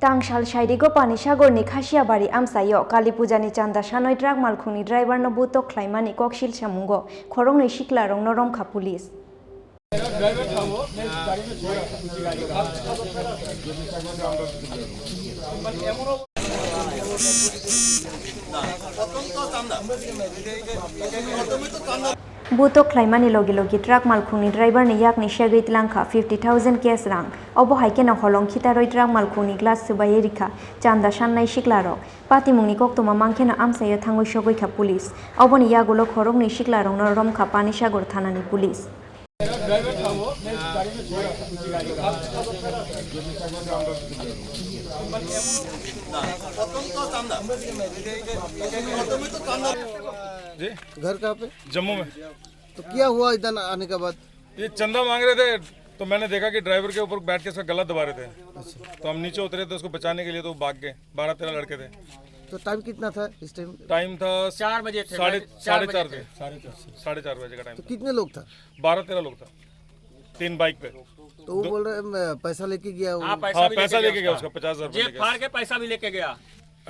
Tangshal Shaidigo Panishagorni Khasiabari Amsayo Kalipujani Chanda Shanoi Drag Malkhungni driver no buto Klaimani Kokshil Shamungo Khorongni Shiklarong Noromkha Police Buto Klaimani Logi Truck Malkhungni driver ni yakni Shagrit Langkha 50,000 cash rang Obo Haikena Holong Khitaroi Truck Malkhungni glass Subayerika Chanda Shanai Shiklarok Patimungni Koktoma Mankena Amsayo Thangoi Shogoikha Police Oboni Yagulo Khorongni Shiklarong Noromkha Panishagor Thanani Police जी घर कहाँ पे? जम्मू में। तो क्या हुआ इधर आने के बाद? ये चंदा मांग रहे थे तो मैंने देखा कि ड्राइवर के ऊपर बैठ के इसका गला दबा रहे थे। तो हम नीचे उतरे थे उसको बचाने के लिए, तो वो भाग गए। 12-13 लड़के थे। तो टाइम कितना था इस टाइम? टाइम था 4 बजे थे, साढ़े चार थे, 4:30 बजे का टाइम। तो कितने लोग था? 12-13 लोग था, 3 बाइक पे। तो वो बोल रहे पैसा लेके गया। हाँ, पैसा लेके गया उसका 50,000 जेब फाड़ के पैसा भी लेके गया।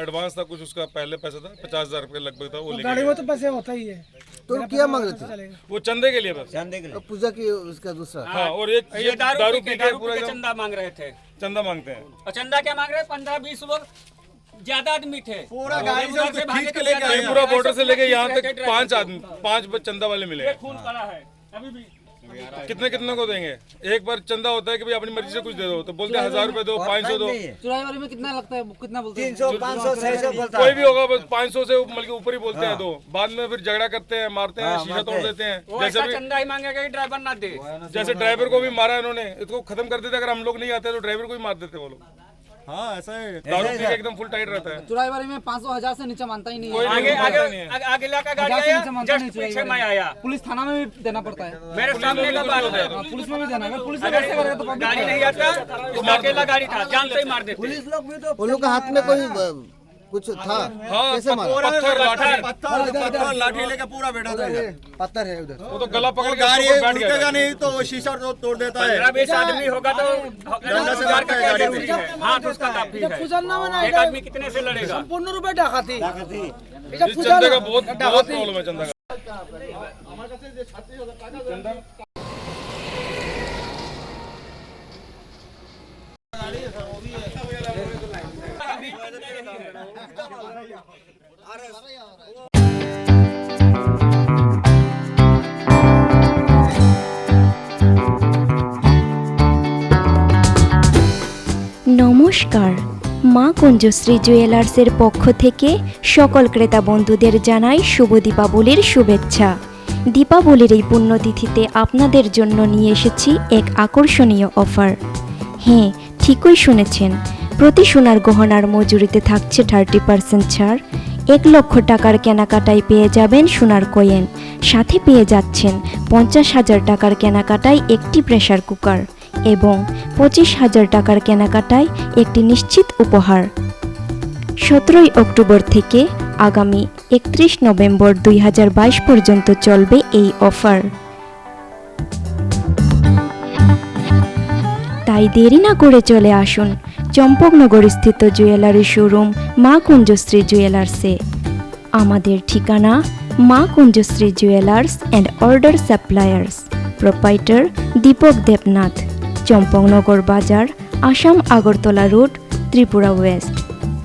एडवांस था कुछ उसका, पहले पैसा था 50,000 रुपये लगभग था, वो लेके गाड़ी में तो पैसे होता ही है। तो क्या मांग रहे थे? वो चंदे के लिए बस। तो पूजा की उसका दूसरा। हाँ, और ये दारू पी के पूरा चंदा मांग रहे थे। चंदा मांगते हैं। और चंदा क्या मांग रहे हैं? 15-20 लोग ज्यादा आदमी थे। पूरा गाड़ी से खींच के लेके आए। पूरा बॉर्डर से लेके यहाँ तक 5 आदमी, 5 चंदा वाले मिले। खून पड़ा है अभी भी। कितने को देंगे? एक बार चंदा होता है कि भाई अपनी मर्जी से कुछ दे दो, तो बोलते हैं 1000 रुपए दो, 500 दो। चुराई वाले में कितना लगता है? कितना बोलते हैं? 300, 500, 600 बोलता है। कोई भी होगा, बस 500 से मतलब ऊपर ही बोलते हैं। तो बाद में फिर झगड़ा करते हैं, मारते हैं, शीशा तोड़ देते हैं। जैसे चंदा ही मांगेगा कि ड्राइवर ना दे। जैसे ड्राइवर को भी मारा इन्होंने, इसको खत्म कर देते। अगर हम लोग नहीं आते तो ड्राइवर को भी मार देते वो लोग। हाँ, ऐसा है। दारू पी के एकदम फुल टाइट रहता है। चुराई वाले में 500-1000 से नीचे मानता ही नहीं है। आगे लगा गाड़ी आया, जस्ट पीछे मैं आया। पुलिस थाना में भी देना पड़ता है। मेरे सामने का बात है। पुलिस में भी देना है। पुलिस गाड़ी नहीं आता तो अकेला गाड़ी था, जान से ही मार देते। पुलिस लोग भी तो उन लोग के हाथ में कोई कुछ था? हाँ, कैसे मारा? पत्थर लाठी लेके पूरा बैठा था। पत्थर है उधर। वो तो गला पकड़ के गाड़ी बैठ गया। रुकेगा नहीं तो शीशा तोड़ देता है। 15-20 आदमी होगा तो 10,000 का क्या जरूरी है? हाथ उसका काफी है। एक आदमी कितने से लड़ेगा? पूर्ण रूपे डाकाती। चंदा का बहुत प्रॉब्लम है। चंदा নমস্কার মা কুঞ্জশ্রী জুয়েলার্সের পক্ষ থেকে সকল ক্রেতা বন্ধুদের জানাই শুভ দীপাবলির শুভেচ্ছা। দীপাবলির এই পুণ্যতিথিতে আপনাদের জন্য নিয়ে এসেছি এক আকর্ষণীয় অফার। হ্যাঁ, ঠিকই শুনেছেন, প্রতি সোনার গহনার মজুরিতে থাকছে 30% ছাড়। 1 লক্ষ টাকার কেনাকাটায় পেয়ে যাবেন সোনার কয়েন, সাথে পেয়ে যাচ্ছেন 50,000 টাকার কেনাকাটায় একটি প্রেসার কুকার এবং 25,000 টাকার কেনাকাটায় একটি নিশ্চিত উপহার। 17 অক্টোবর থেকে আগামী 31 নভেম্বর 2022 পর্যন্ত চলবে এই অফার। তাই দেরি না করে চলে আসুন চম্পকনগর স্থিত জুয়েলারি শোরুম মা কুঞ্জশ্রী জুয়েলার্সে। আমাদের ঠিকানা Maa Kunjashri jewellers and order suppliers, proprietor Deepak Debnath, Champaknagar Bazar, Assam Agartala road, Tripura west.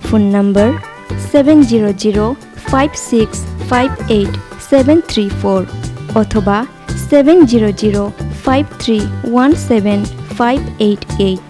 Phone number 7005658734 অথবা 7005317588।